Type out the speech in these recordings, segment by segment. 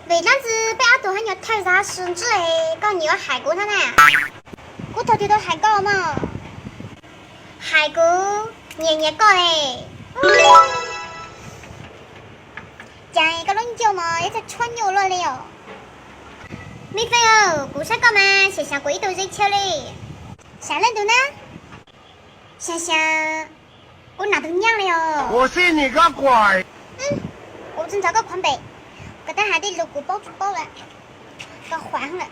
为啥子被阿杜还要抬啥绳子诶？搞你要害过他呢？骨头头都害过嘛？害过年年搞诶。讲一个龙酒嘛，也在穿牛了了哟。没分哦，顾啥搞嘛？想想鬼都热球嘞。啥人都呢？想想我哪都娘了哟。我信你个鬼！我正找个宽背，搿搭还得露骨包住包了，搞换了。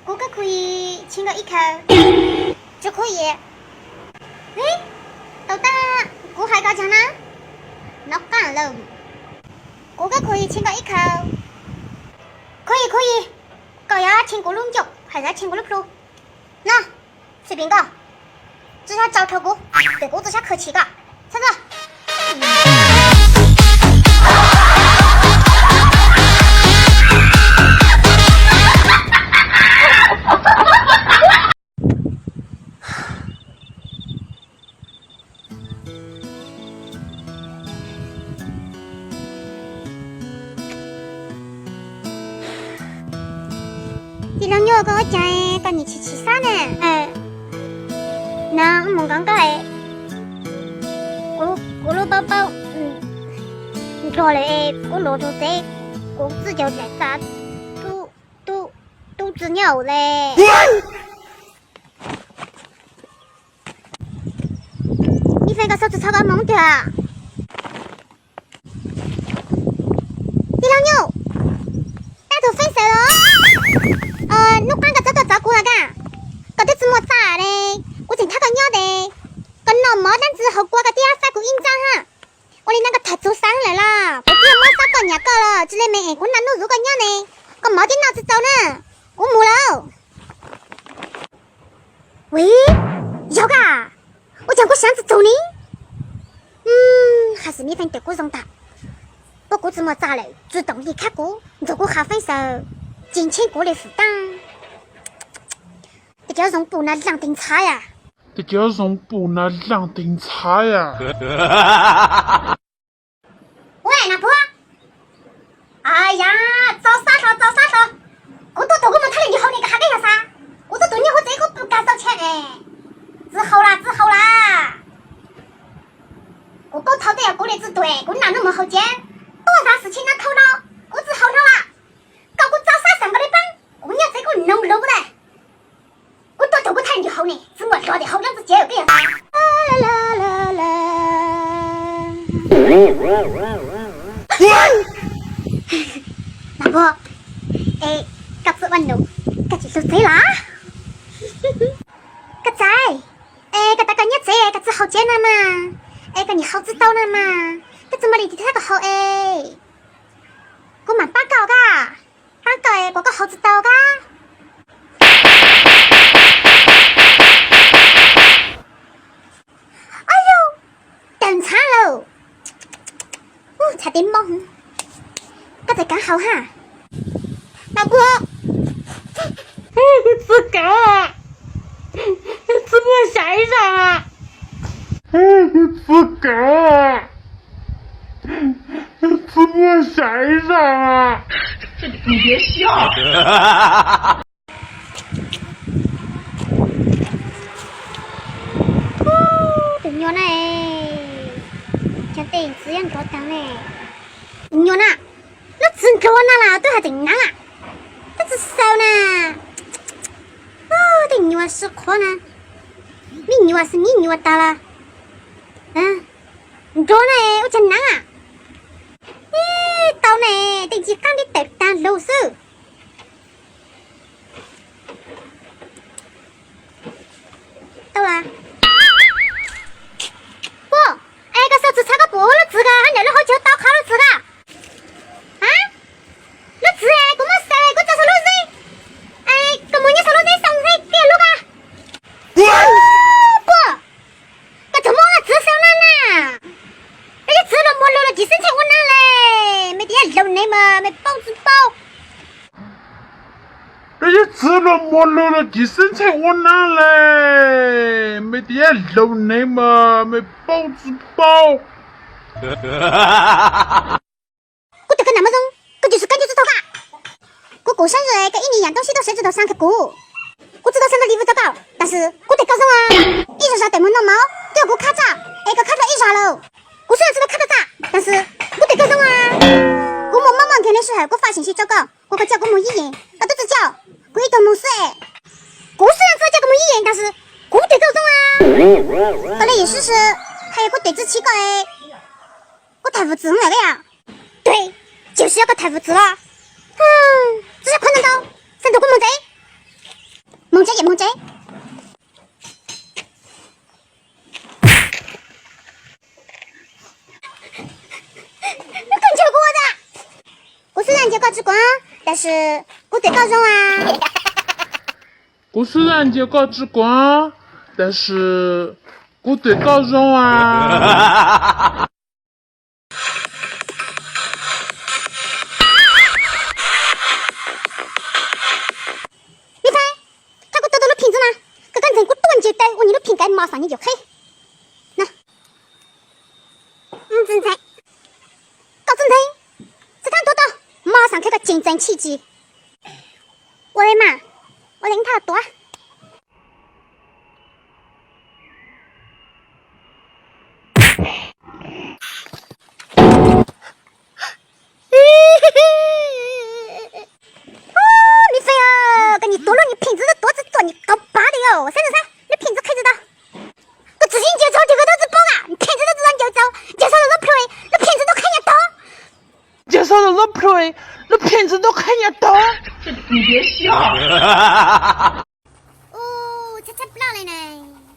这个可以亲个一口，就可以。豆豆，这还搞强呢？那干了。这个可以亲个一口，可以。搞呀，亲个龙酒，还是亲个龙普。那随便搞，只想找头哥，对我只想客气个，啥子？第两日跟我讲诶，跟你去吃啥呢？那我们刚刚诶，咕噜宝宝，做了诶，我落肚子，我自就在啥，肚子扭嘞。你分个手指抄个懵掉啊！第两日，大头分手了。你赶个找到照顾那个，搞得这么早嘞？我正他个鸟的，跟老毛单子后过个第二三个印章哈。我的那个太走上来了，我不要毛啥搞伢搞了，之类没我哪弄如个鸟呢？个毛的脑子走呢，我木了。喂，要个，我讲过箱子走呢。还是没分对我容大。不过这么早嘞，主动离开过，如果还分手，减轻过的负担。这叫用布那两顶叉呀！这叫用布那两顶叉呀！喂，老婆！哎呀，找啥？我都我们他的以后那个还干啥啥？我都对你和这个不干少钱哎！之后啦！我搞讨的要过日子对，我哪那么好捡？多啥事情那头脑，我只好了。搞个找啥上个的班，我要这个弄不的。我都对我他以后呢，怎么落的好样子接又给啥？老婆，各自完了，各自收水啦。各仔，各大个日子，各自好捡了嘛？个你好知道了嘛？这怎么离的那个好我蛮八搞噶，这个好知道噶。哎呦，等惨喽！差点懵，这才刚好哈。老婆，自个啊，怎么晒上啊？自个啊，怎么晒上啊？你别笑。等我呢，像电视一样高档嘞。我呢，那真给我拿了，都还真难啊，这只手呢？等你我是可呢，你我是你我到了。你说呢？我真难啊！到呢，等几刚的豆蛋露手。到啊！不，个手指插个菠萝籽个，还留了好久到烤了吃个。啊？那籽我没晒，我找手露水。个么你手露水上水别录个。几生钱我拿嘞，没得漏你嘛，没包子包。人家吃了没漏了几生钱我拿嘞，没得漏你嘛，没包子包。我这个那么重，这就是感觉过生日跟一年养东西都谁知道上去过？我知道生日礼物糟糕，但是我得告诉啊！一直啥对门弄猫，都要给我卡闸，个卡闸一啥喽？我虽然知道卡闸咋，但是我得告诉啊！我忙忙天的时候，我发信息找稿，我可叫我没意见，那都只叫鬼都没事哎。我虽然知道叫我没意见，但是我得告诉啊！后来也试试，还有个对子奇怪哎，我太无知了个呀！对，就是要个太无知了。这下困难到，三头过猛贼，猛贼也猛贼。你更叫过我的？我虽然叫高之光，但是我得告诉啊。我虽然叫高之光，但是我得告诉啊。我你的瓶盖马上你就黑，那，正菜，搞正菜，这看多多，马上开个竞争奇迹。我的妈，我领他多。你飞啊！跟你多了，你瓶子的多子做你搞拔的哟，三十三。瓶子开着的，都自行接走这个都是宝啊！瓶子都自然就走，介绍了老 play， 那瓶子都看见到。介绍了老 play， 那瓶子都看见到。你别笑。哦，猜不到了呢，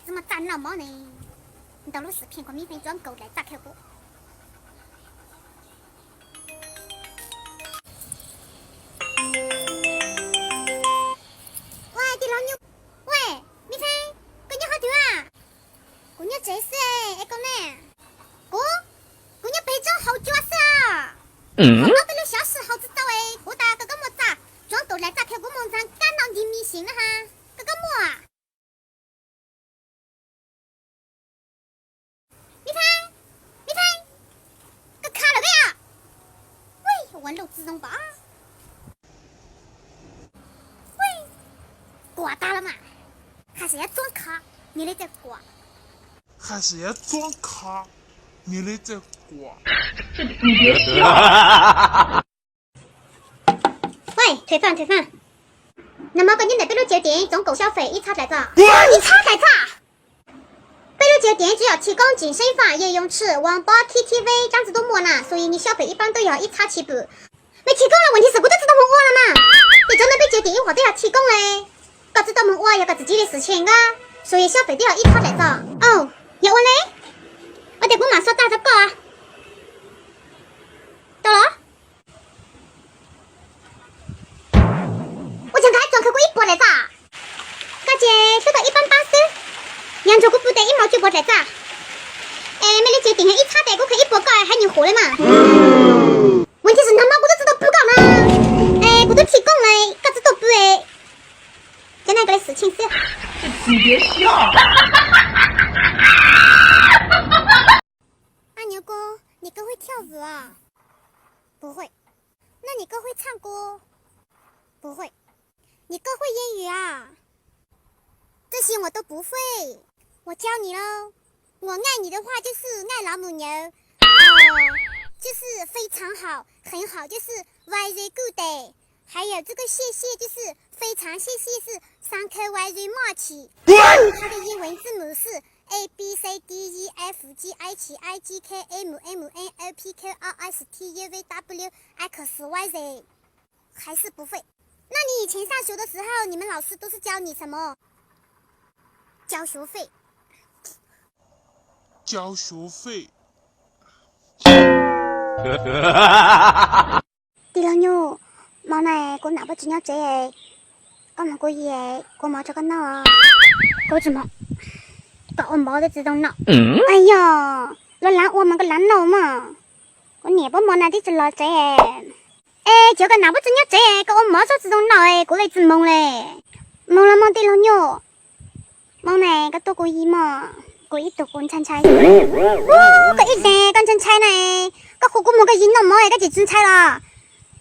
怎么长老猫呢？你到了视频和免费转购来打开过。喂，地老牛，喂。米飞，姑娘好听啊！姑娘真是哎，讲呢，姑娘背着好久啊！好的了消失好知道哎，我打这个么子装斗来打开我们上感到你迷信了哈，这个么啊？米飞，这卡了个呀？喂，玩漏自动吧？喂，挂打了嘛？还是要装卡，你再挂。还是要装卡，你再挂。你别笑。喂，退饭。那么跟你在北路酒店总购消费一查再查。一查再查。北路酒店主要提供健身房、游泳池、网吧、KTV，这样子都没了，所以你消费一般都要一查起步。没提供了，问题是我都知道没我了嘛。你专门被酒店有话都要提供嘞。搞知道问我要搞自己的事情啊，所以消费都要一查再查。哦，要我嘞？我得给我马上打着稿啊。到了？我将他转开过一波来查。大姐收到180，扬州我不得1毛9波来查。没得酒店还一查的，我可以波搞还你活了嘛？问题是他妈我都知道不搞嘛。我都提供了，搞知道不哎？就那个的事情是。你别笑。阿牛哥，你哥会跳舞啊？不会。那你哥会唱歌？不会。你哥会英语啊？这些我都不会。我教你喽。我爱你的话就是爱老母牛，就是非常好，很好，就是 very good。还有这个谢谢就是非常谢谢是 thank you very much。它的英文字母是 A B C D E F G H I J K M M N O P Q R S T U V W X Y Z。还是不会。那你以前上学的时候，你们老师都是教你什么？交学费。交学费。地老牛，毛呢？我拿不住鸟嘴诶，我们过夜，我毛这个脑啊，我怎么？把我毛的自动脑。哎呀，那我们个烂脑嘛，我捏不毛那的是老嘴诶。就个拿不住鸟嘴诶，个我毛说自动脑诶，过来自懵嘞，懵了懵地老牛，懵呢个多过一嘛。我一度干青菜，個一定干青菜呢，個火鍋冇個煙都冇，個就青菜啦。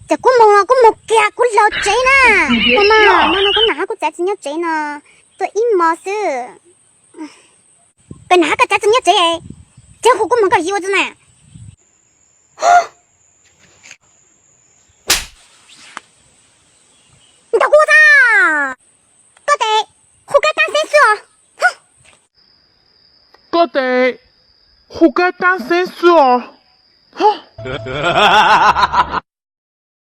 这古梦了，古梦给啊，古老贼呢。妈妈，古哪个在子鸟贼呢？这一毛事，个哪个在子鸟贼？这户古梦个柚子呢？你的胡子，哥得胡该当先生。哥得活该当sensu哦，哼。